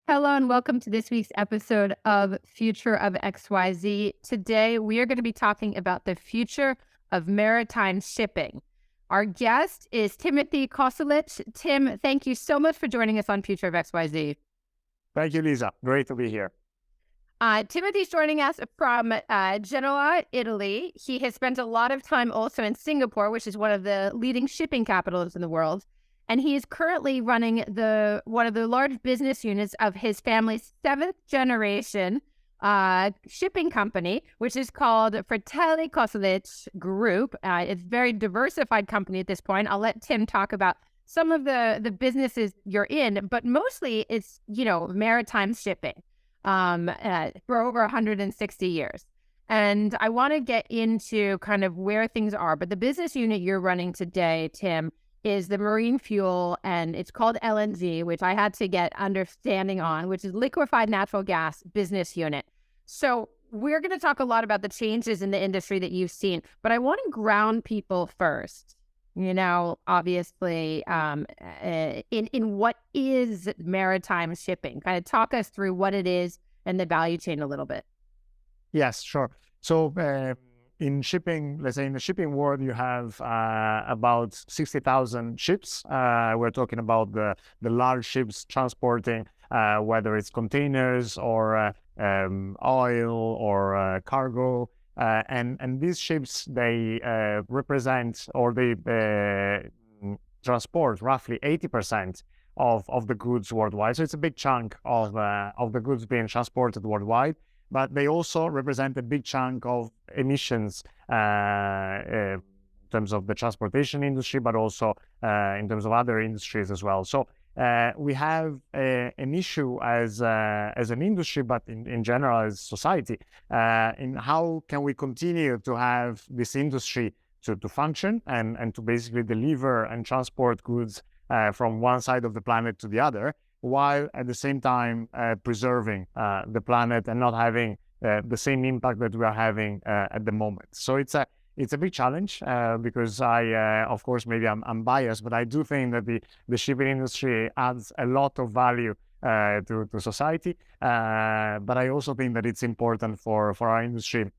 Hello and welcome to this week's episode of Future of XYZ. Today, we are going to be talking about the future of maritime shipping. Our guest is Timothy Cosulich. Tim, thank you so much for joining us on Future of XYZ. Thank you, Lisa. Great to be here. Timothy's joining us from Genoa, Italy. He has spent a lot of time also in Singapore, which is one of the leading shipping capitals in the world. And he is currently running one of the large business units of his family's seventh generation shipping company, which is called Fratelli Cosulich Group. It's a very diversified company at this point. I'll let Tim talk about some of the businesses you're in, but mostly it's, maritime shipping for over 160 years. And I want to get into kind of where things are, but the business unit you're running today, Tim, is the marine fuel, and it's called LNG, which I had to get understanding on, which is liquefied natural gas business unit. So we're going to talk a lot about the changes in the industry that you've seen, but I want to ground people first. Obviously, in what is maritime shipping? Kind of talk us through what it is and the value chain a little bit. Yes, sure. So in shipping, let's say in the shipping world, you have about 60,000 ships. We're talking about the large ships transporting, whether it's containers or oil or cargo. And these ships, they represent, or they transport roughly 80% of the goods worldwide. So it's a big chunk of the goods being transported worldwide. But they also represent a big chunk of emissions in terms of the transportation industry, but also in terms of other industries as well. So we have an issue as an industry, but in general as society, in how can we continue to have this industry to function and to basically deliver and transport goods from one side of the planet to the other, while at the same time preserving the planet and not having the same impact that we are having at the moment. So it's a big challenge because of course, maybe I'm biased, but I do think that the shipping industry adds a lot of value to society. But I also think that it's important for our industry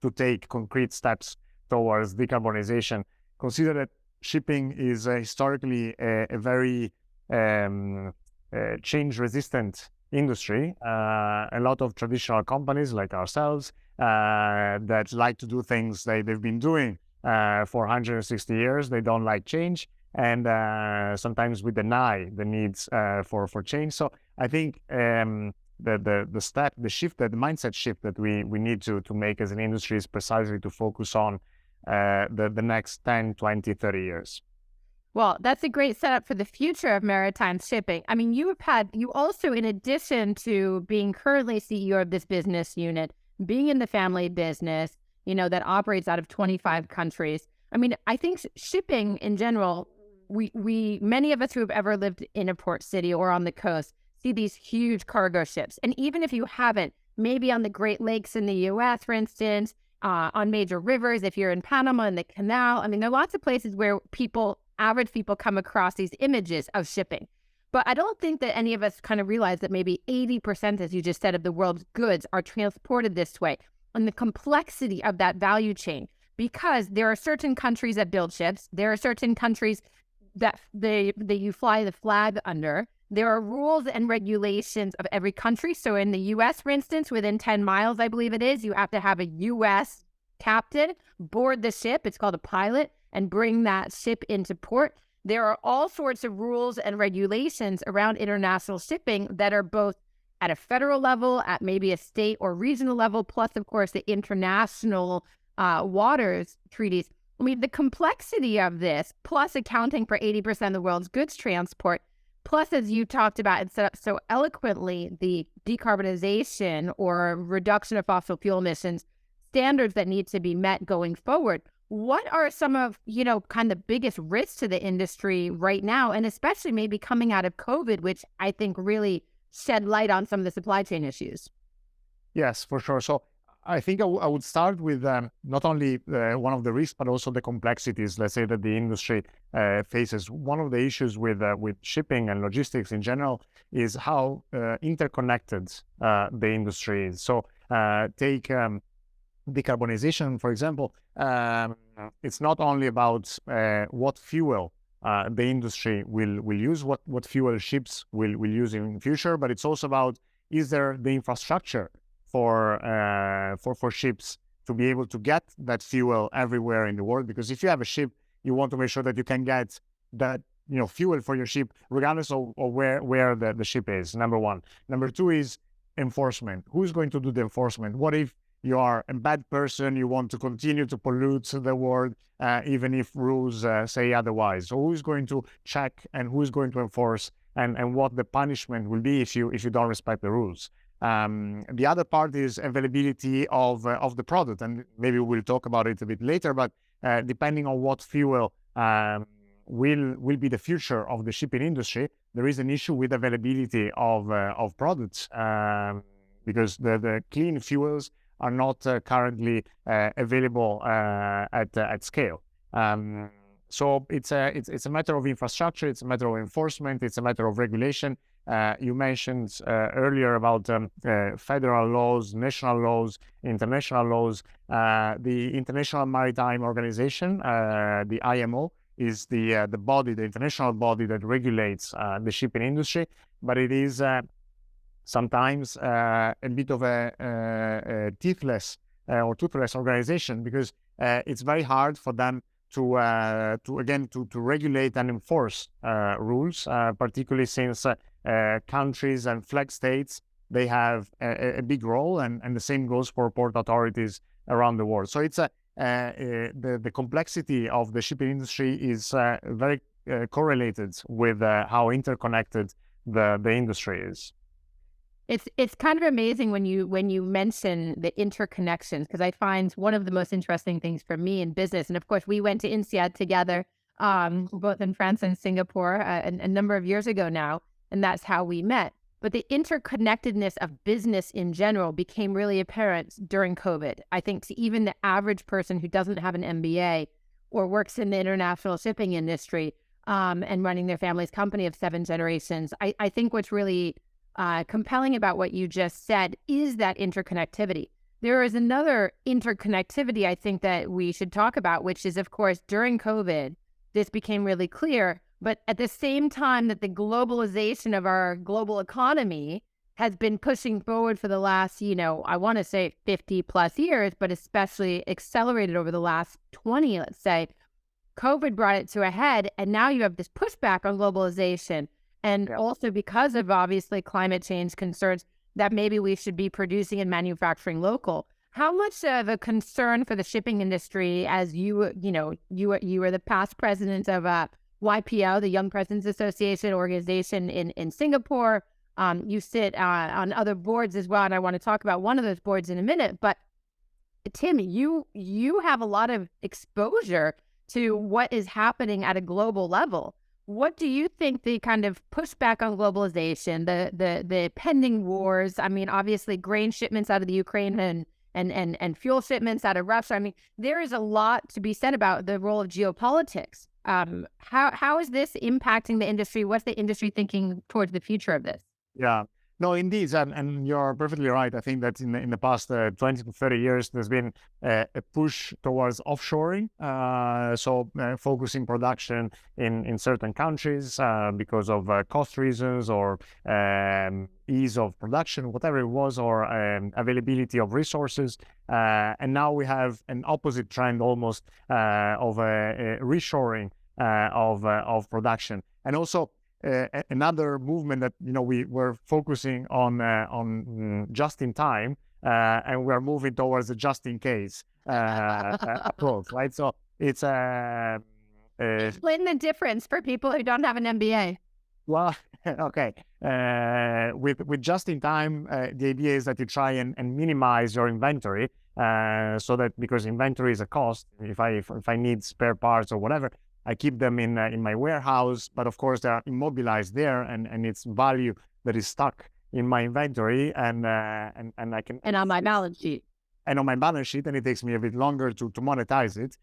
to take concrete steps towards decarbonization. Consider that shipping is historically a very change-resistant industry. A lot of traditional companies like ourselves that like to do things they've been doing for 160 years. They don't like change, and sometimes we deny the needs for change. So I think the mindset shift that we need to make as an industry is precisely to focus on the next 10, 20, 30 years. Well, that's a great setup for the future of maritime shipping. I mean, you also, in addition to being currently CEO of this business unit, being in the family business, that operates out of 25 countries. I mean, I think shipping in general, many of us who have ever lived in a port city or on the coast see these huge cargo ships. And even if you haven't, maybe on the Great Lakes in the US, for instance, on major rivers, if you're in Panama in the canal, I mean, there are lots of places where average people come across these images of shipping. But I don't think that any of us kind of realize that maybe 80%, as you just said, of the world's goods are transported this way, and the complexity of that value chain, because there are certain countries that build ships. There are certain countries that you fly the flag under. There are rules and regulations of every country. So in the US, for instance, within 10 miles, I believe it is, you have to have a US captain board the ship. It's called a pilot, and bring that ship into port. There are all sorts of rules and regulations around international shipping that are both at a federal level, at maybe a state or regional level, plus, of course, the international waters treaties. I mean, the complexity of this, plus accounting for 80% of the world's goods transport, plus, as you talked about and set up so eloquently, the decarbonization or reduction of fossil fuel emissions standards that need to be met going forward. What are some of, kind of the biggest risks to the industry right now, and especially maybe coming out of COVID, which I think really shed light on some of the supply chain issues? Yes, for sure. So I think I would start with not only one of the risks, but also the complexities, let's say, that the industry faces. One of the issues with shipping and logistics in general is how interconnected the industry is. So take decarbonization, for example. It's not only about what fuel the industry will use, what fuel ships will use in the future, but it's also about, is there the infrastructure for ships to be able to get that fuel everywhere in the world? Because if you have a ship, you want to make sure that you can get that fuel for your ship regardless of where the ship is. Number one. Number two is enforcement. Who's going to do the enforcement? What if you are a bad person, you want to continue to pollute the world, even if rules say otherwise? So who's going to check and who's going to enforce, and what the punishment will be if you don't respect the rules? The other part is availability of the product, and maybe we'll talk about it a bit later, but depending on what fuel will be the future of the shipping industry, there is an issue with availability of products, because the clean fuels are not currently available at scale. So it's a matter of infrastructure, it's a matter of enforcement, it's a matter of regulation. You mentioned earlier about federal laws, national laws, international laws. The International Maritime Organization, the IMO, is the body, the international body that regulates the shipping industry, but it is sometimes a bit of a toothless organization, because it's very hard for them to regulate and enforce rules, particularly since countries and flag states, they have a big role, and the same goes for port authorities around the world. So it's the complexity of the shipping industry is very correlated with how interconnected the industry is. It's kind of amazing when you mention the interconnections, because I find one of the most interesting things for me in business, and of course we went to INSEAD together, both in France and Singapore a number of years ago now, and that's how we met. But the interconnectedness of business in general became really apparent during COVID. I think to even the average person who doesn't have an MBA or works in the international shipping industry, and running their family's company of 7 generations, I think what's really compelling about what you just said is that interconnectivity. There is another interconnectivity I think that we should talk about, which is, of course, during COVID, this became really clear. But at the same time that the globalization of our global economy has been pushing forward for the last, I want to say 50 plus years, but especially accelerated over the last 20, let's say, COVID brought it to a head. And now you have this pushback on globalization. And also because of obviously climate change concerns, that maybe we should be producing and manufacturing local. How much of a concern for the shipping industry, as you were the past president of YPO, the Young Presidents Association organization in Singapore. You sit on other boards as well, and I want to talk about one of those boards in a minute. But Tim, you have a lot of exposure to what is happening at a global level. What do you think the kind of pushback on globalization, the pending wars? I mean, obviously, grain shipments out of the Ukraine and fuel shipments out of Russia. I mean, there is a lot to be said about the role of geopolitics. How is this impacting the industry? What's the industry thinking towards the future of this? Yeah, no, indeed, and you're perfectly right. I think that in the past 20 to 30 years, there's been a push towards offshoring, so focusing production in certain countries because of cost reasons or ease of production, whatever it was, or availability of resources. And now we have an opposite trend almost of a reshoring of production, and also another movement that we were focusing on just in time, and we are moving towards a just in case approach, right? So it's explain the difference for people who don't have an MBA. Well, okay. With just in time, the idea is that you try and minimize your inventory, so that, because inventory is a cost. If I need spare parts or whatever, I keep them in my warehouse, but of course they are immobilized there, and it's value that is stuck in my inventory, and I can, and on my balance sheet. and on my balance sheet, and it takes me a bit longer to monetize it.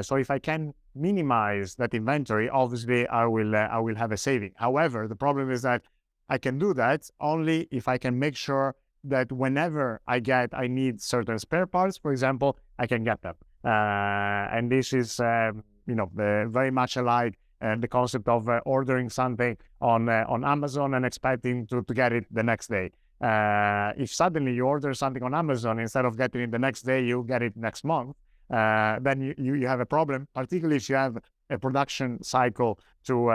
So if I can minimize that inventory, obviously I will have a saving. However, the problem is that I can do that only if I can make sure that whenever I need certain spare parts, for example, I can get them. And this is, very much alike the concept of ordering something on Amazon and expecting to get it the next day. If suddenly you order something on Amazon, instead of getting it the next day, you get it next month, then you have a problem, particularly if you have a production cycle to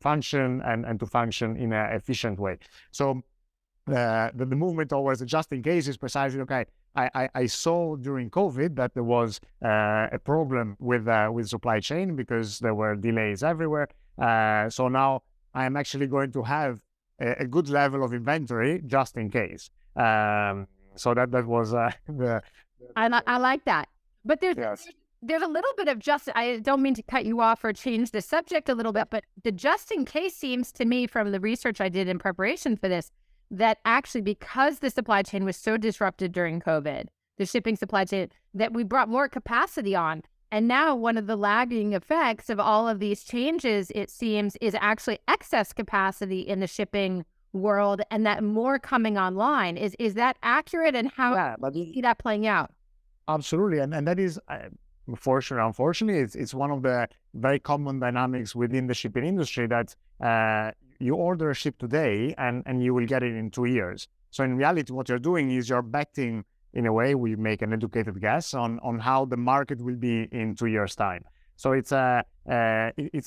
function and to function in an efficient way. So the movement towards the just in case is precisely, okay, I saw during COVID that there was a problem with supply chain because there were delays everywhere. So now I am actually going to have a good level of inventory just in case. So that was the. I like that. But Yes. there's a little bit of I don't mean to cut you off or change the subject a little bit, but the just in case seems to me, from the research I did in preparation for this, that actually because the supply chain was so disrupted during COVID, the shipping supply chain, that we brought more capacity on. And now one of the lagging effects of all of these changes, it seems, is actually excess capacity in the shipping world, and that more coming online. Is that accurate? And how do you see that playing out? Absolutely, and that is unfortunately, it's one of the very common dynamics within the shipping industry that you order a ship today and you will get it in 2 years. So in reality, what you're doing is you're betting, in a way, we make an educated guess on how the market will be in 2 years' time. So it's a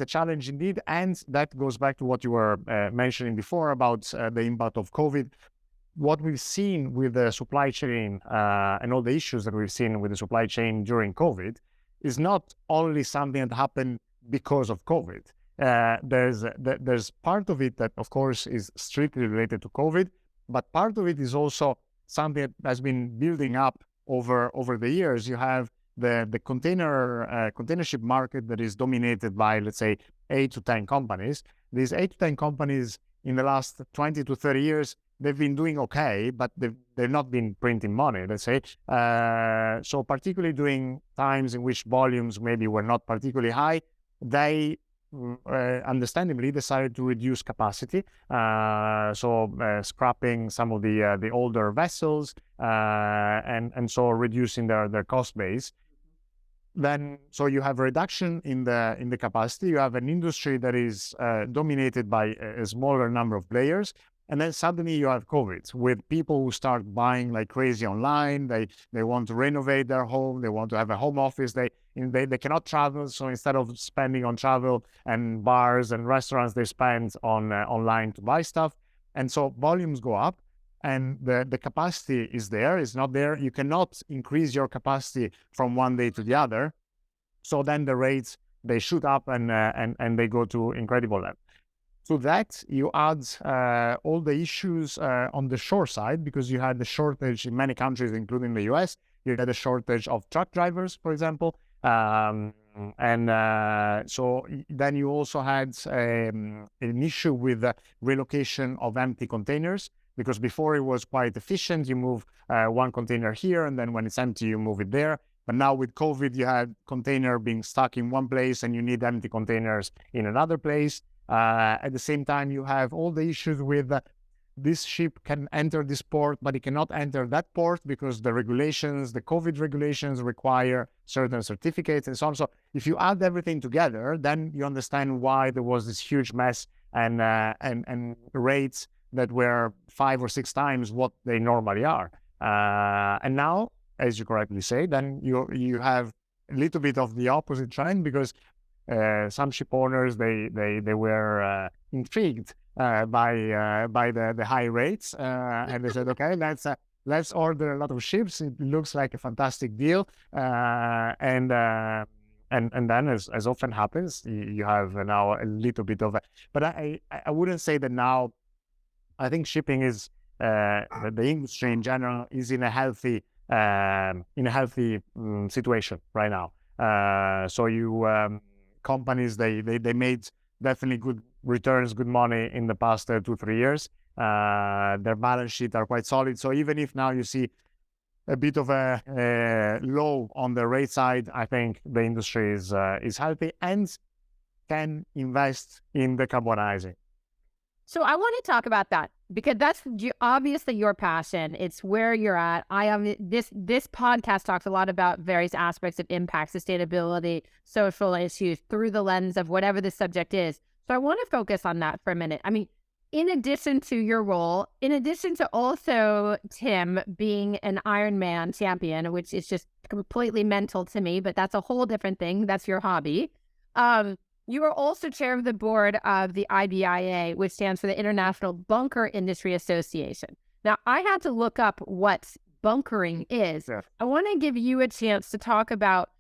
challenge indeed, and that goes back to what you were mentioning before about the impact of COVID. What we've seen with the supply chain and all the issues that we've seen with the supply chain during COVID is not only something that happened because of COVID. There's part of it that, of course, is strictly related to COVID, but part of it is also something that has been building up over the years. You have the container ship market that is dominated by, let's say, 8 to 10 companies. These 8 to 10 companies in the last 20 to 30 years, they've been doing okay, but they've not been printing money, let's say. So particularly during times in which volumes maybe were not particularly high, they understandably decided to reduce capacity. So scrapping some of the older vessels and so reducing their cost base. Then, so you have a reduction in the capacity. You have an industry that is dominated by a smaller number of players. And then suddenly you have COVID with people who start buying like crazy online. They want to renovate their home. They want to have a home office. They cannot travel. So instead of spending on travel and bars and restaurants, they spend on online to buy stuff. And so volumes go up and the capacity is there. It's not there. You cannot increase your capacity from one day to the other. So then the rates, they shoot up and they go to incredible levels. To that, you add all the issues on the shore side, because you had the shortage in many countries, including the US. You had a shortage of truck drivers, for example. So then you also had an issue with the relocation of empty containers, because before it was quite efficient. You move one container here, and then when it's empty, you move it there. But now with COVID, you had container being stuck in one place and you need empty containers in another place. At the same time, you have all the issues with this ship can enter this port, but it cannot enter that port because the regulations, the COVID regulations require certain certificates and so on. So if you add everything together, then you understand why there was this huge mess and rates that were 5 or 6 times what they normally are. And now, as you correctly say, then you have a little bit of the opposite trend, because some ship owners, they were intrigued by the high rates, and they said, okay, let's order a lot of ships. It looks like a fantastic deal, and then as often happens, you have now a little bit of a. But I wouldn't say that now. I think shipping is the industry in general is in a healthy situation right now. So you. Companies, they made definitely good returns, good money in the past 2-3 years. Their balance sheet are quite solid. So even if now you see a bit of a low on the rate side, I think the industry is healthy and can invest in decarbonizing. So I want to talk about that because that's obviously your passion. It's where you're at. This podcast talks a lot about various aspects of impact, sustainability, social issues through the lens of whatever the subject is. So I want to focus on that for a minute. I mean, in addition to your role, in addition to also Tim being an Ironman champion, which is just completely mental to me, but that's a whole different thing. That's your hobby. You are also chair of the board of the IBIA, which stands for the International Bunker Industry Association. Now, I had to look up what bunkering is. Yeah. I want to give you a chance to talk about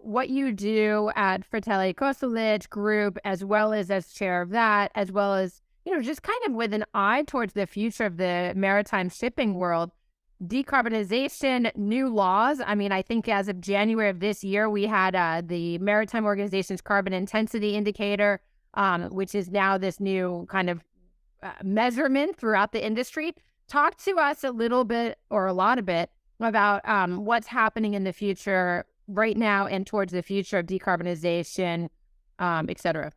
what you do at Fratelli Cosulich Group, as well as chair of that, as well as, just kind of with an eye towards the future of the maritime shipping world. Decarbonization, new laws. I mean, I think as of January of this year, we had the Maritime Organization's carbon intensity indicator, which is now this new kind of measurement throughout the industry. Talk to us a little bit or a lot of it about what's happening in the future right now and towards the future of decarbonization, et cetera.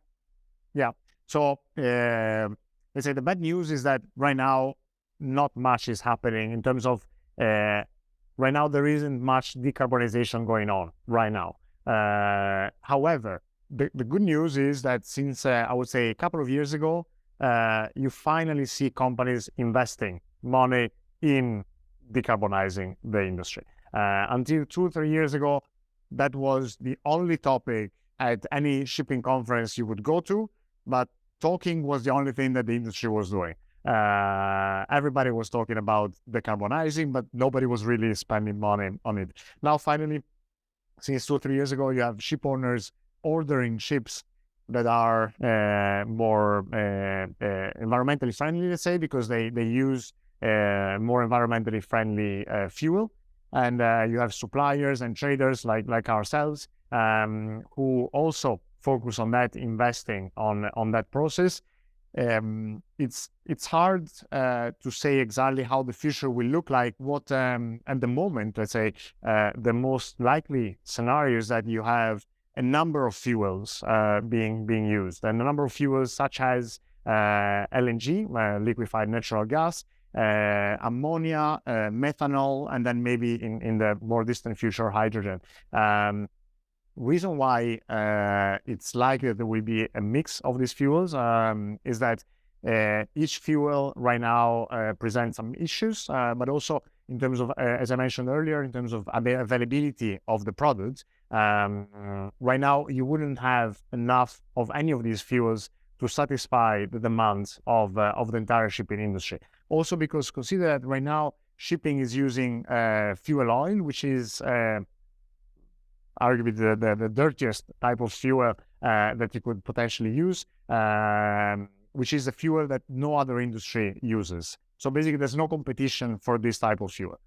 Yeah. So let's say the bad news is that right now, not much is happening in terms of right now there isn't much decarbonization going on right now. However, the good news is that since I would say a couple of years ago, you finally see companies investing money in decarbonizing the industry. Until 2 or 3 years ago, that was the only topic at any shipping conference you would go to, but talking was the only thing that the industry was doing. Everybody was talking about decarbonizing, but nobody was really spending money on it. Now, finally, since 2 or 3 years ago, you have ship owners ordering ships that are more environmentally friendly, let's say, because they use more environmentally friendly fuel. And you have suppliers and traders like ourselves who also focus on that, investing on that process. It's hard to say exactly how the future will look like. What at the moment, let's say, the most likely scenario is that you have a number of fuels being used, and a number of fuels such as LNG, liquefied natural gas, ammonia, methanol, and then maybe in the more distant future, hydrogen. Reason why it's likely that there will be a mix of these fuels is that each fuel right now presents some issues, but also in terms of, as I mentioned earlier, in terms of availability of the product. Right now, you wouldn't have enough of any of these fuels to satisfy the demands of the entire shipping industry. Also because consider that right now, shipping is using fuel oil, which is arguably the dirtiest type of fuel that you could potentially use, which is a fuel that no other industry uses. So basically, there's no competition for this type of fuel.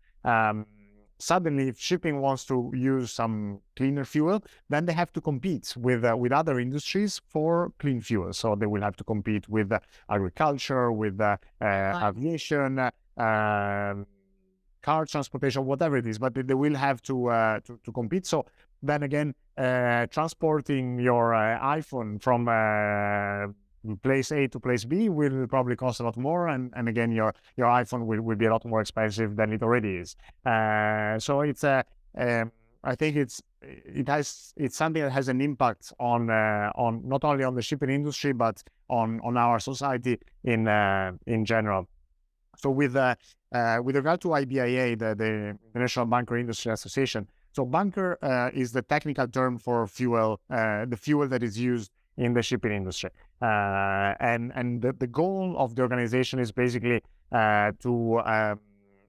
Suddenly, if shipping wants to use some cleaner fuel, then they have to compete with other industries for clean fuel. So they will have to compete with agriculture, with aviation, car transportation, whatever it is, but they will have to compete. So then again, transporting your iPhone from place A to place B will probably cost a lot more, and again, your iPhone will be a lot more expensive than it already is. So it's I think it's something that has an impact on not only on the shipping industry but on our society in general. So with regard to IBIA, the International Bunker Industry Association, so bunker is the technical term for fuel, the fuel that is used in the shipping industry. And the goal of the organization is basically to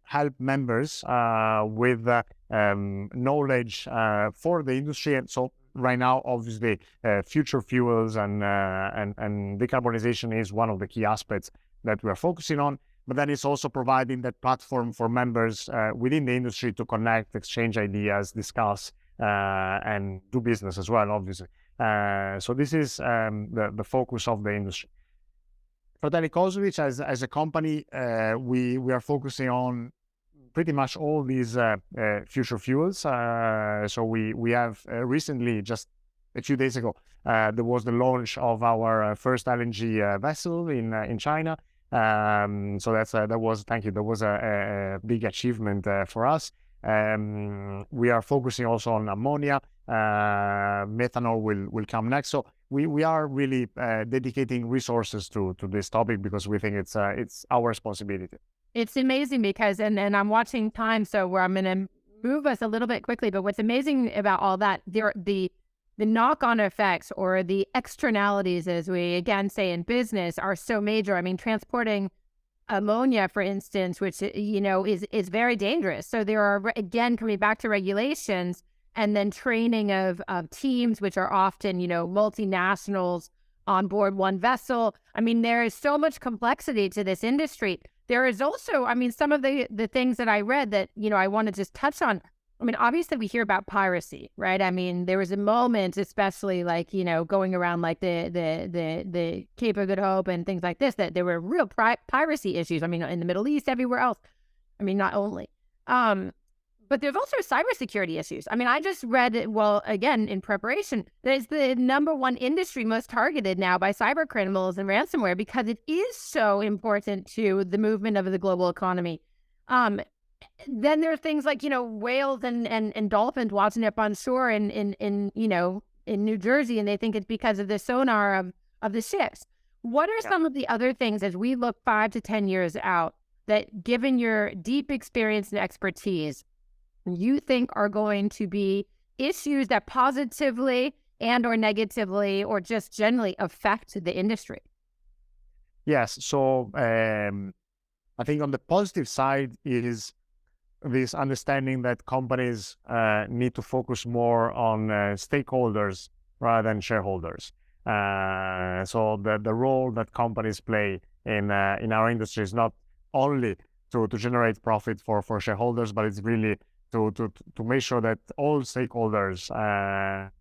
help members with knowledge for the industry. And so right now, obviously, future fuels and decarbonization is one of the key aspects that we are focusing on. But then it's also providing that platform for members within the industry to connect, exchange ideas, discuss, and do business as well, obviously. So this is the focus of the industry. Fratelli Cosulich, as a company, we are focusing on pretty much all these future fuels. So we have recently, just a few days ago, there was the launch of our first LNG vessel in China. So that was, thank you, that was a big achievement for us. We are focusing also on ammonia. Methanol will come next. So we are really dedicating resources to this topic because we think it's our responsibility. It's amazing because, and I'm watching time, so where I'm going to move us a little bit quickly, but what's amazing about all that, the knock-on effects or the externalities, as we again say in business, are so major. I mean, transporting ammonia, for instance, which, is very dangerous. So there are, again, coming back to regulations and then training of teams, which are often, multinationals on board one vessel. I mean, there is so much complexity to this industry. There is also, I mean, some of the things that I read that, I want to just touch on. I mean, obviously we hear about piracy, right? I mean, there was a moment, especially like, going around like the Cape of Good Hope and things like this, that there were real piracy issues. I mean, in the Middle East, everywhere else. I mean, not only. But there's also cybersecurity issues. I mean, I just read, well, again, in preparation, that it's the number one industry most targeted now by cyber criminals and ransomware because it is so important to the movement of the global economy. Then there are things like, whales and dolphins watching up on shore in New Jersey, and they think it's because of the sonar of the ships. What are some of the other things as we look 5 to 10 years out that, given your deep experience and expertise, you think are going to be issues that positively and or negatively or just generally affect the industry? Yes. So I think on the positive side is this understanding that companies need to focus more on stakeholders rather than shareholders. So the role that companies play in our industry is not only to generate profit for shareholders, but it's really to make sure that all stakeholders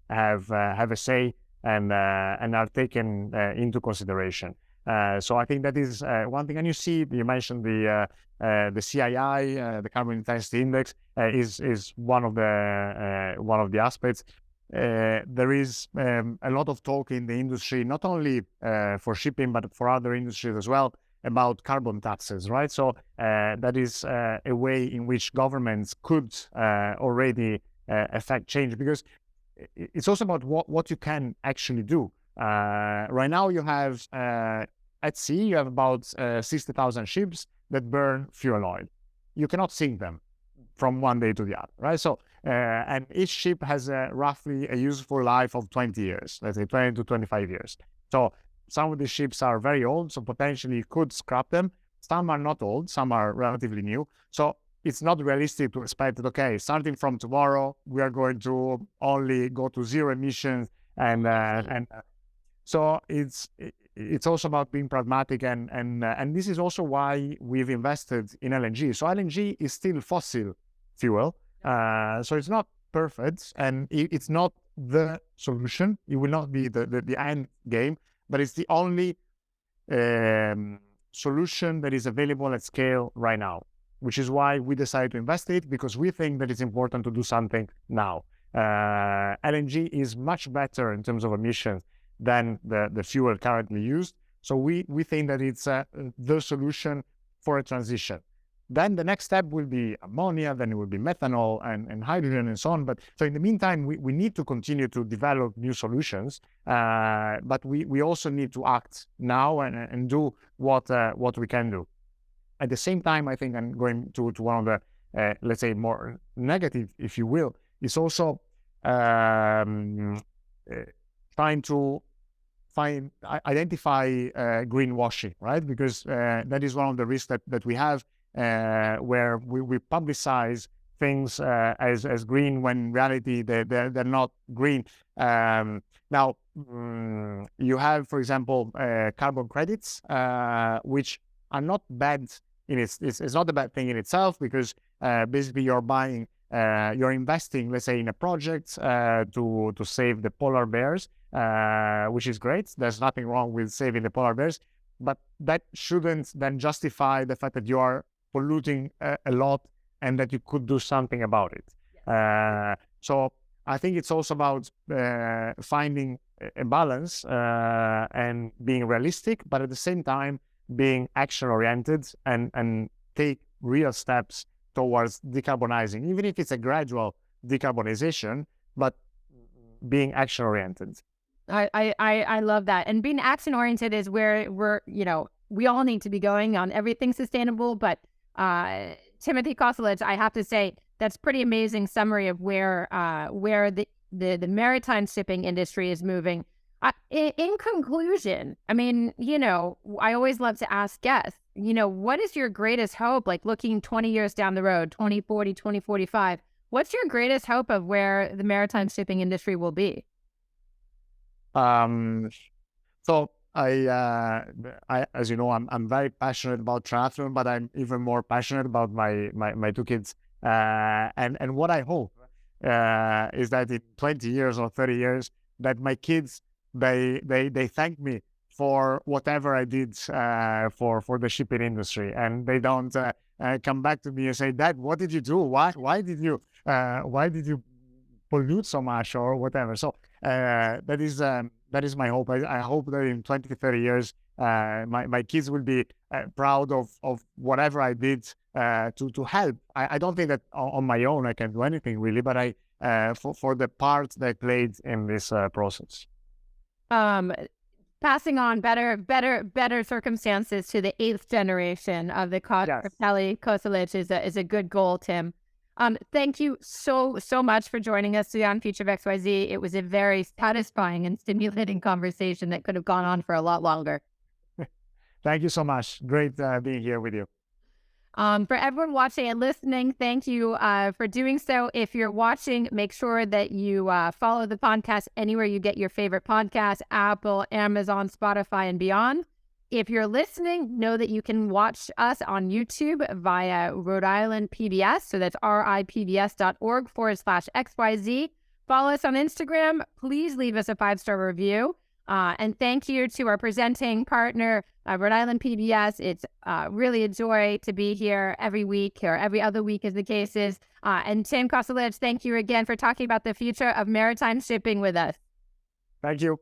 have a say and are taken into consideration. So I think that is one thing. And you mentioned the CII, the Carbon Intensity Index, is one of the aspects. There is a lot of talk in the industry, not only for shipping but for other industries as well, about carbon taxes, right? So that is a way in which governments could already affect change, because it's also about what you can actually do. Right now you have at sea, you have about 60,000 ships that burn fuel oil. You cannot sink them from one day to the other, right? So, and each ship has roughly a useful life of 20 years, let's say 20 to 25 years. So some of the ships are very old, so potentially you could scrap them. Some are not old, some are relatively new. So it's not realistic to expect that, okay, starting from tomorrow, we are going to only go to zero emissions. And so it's also about being pragmatic, and this is also why we've invested in LNG. So LNG is still fossil fuel, so it's not perfect, and it's not the solution. It will not be the end game, but it's the only solution that is available at scale right now, which is why we decided to invest it, because we think that it's important to do something now. LNG is much better in terms of emissions than the fuel currently used. So we think that it's the solution for a transition. Then the next step will be ammonia, then it will be methanol and hydrogen and so on. But so in the meantime, we need to continue to develop new solutions, but we also need to act now and do what we can do. At the same time, I think I'm going to one of the, let's say, more negative, if you will, is also trying to identify greenwashing, right? Because that is one of the risks that we have, where we publicize things as green when in reality they're not green. Now, you have, for example, carbon credits, which are not bad it's not a bad thing in itself, because basically you're investing, let's say, in a project to save the polar bears, which is great. There's nothing wrong with saving the polar bears, but that shouldn't then justify the fact that you are polluting a lot and that you could do something about it. So I think it's also about finding a balance and being realistic, but at the same time being action oriented and take real steps towards decarbonizing, even if it's a gradual decarbonization, but being action oriented. I love that. And being action oriented is where we all need to be going on everything sustainable. But Timothy Cosulich, I have to say, that's pretty amazing summary of where the maritime shipping industry is moving. In conclusion, I mean, I always love to ask guests, what is your greatest hope, like looking 20 years down the road, 2040, 2045? What's your greatest hope of where the maritime shipping industry will be? So I, as you know, I'm very passionate about triathlon, but I'm even more passionate about my two kids. And what I hope is that in 20 years or 30 years, that my kids, they thank me for whatever I did for the shipping industry, and they don't come back to me and say, "Dad, what did you do? Why did you pollute so much or whatever?" So that is my hope. I hope that in 20 to 30 years, my kids will be proud of whatever I did to help. I don't think that on my own I can do anything really, but for the part that I played in this process. Passing on better circumstances to the 8th generation of the Capelli Cosulich is a good goal, Tim. Thank you so much for joining us today on Future of XYZ. It was a very satisfying and stimulating conversation that could have gone on for a lot longer. Thank you so much. Great being here with you. For everyone watching and listening, thank you for doing so. If you're watching, make sure that you follow the podcast anywhere you get your favorite podcasts, Apple, Amazon, Spotify, and beyond. If you're listening, know that you can watch us on YouTube via Rhode Island PBS. So that's ripbs.org/XYZ. Follow us on Instagram. Please leave us a 5-star review. And thank you to our presenting partner, Rhode Island PBS. It's really a joy to be here every week, or every other week as the case is. And Tim Cosulich, thank you again for talking about the future of maritime shipping with us. Thank you.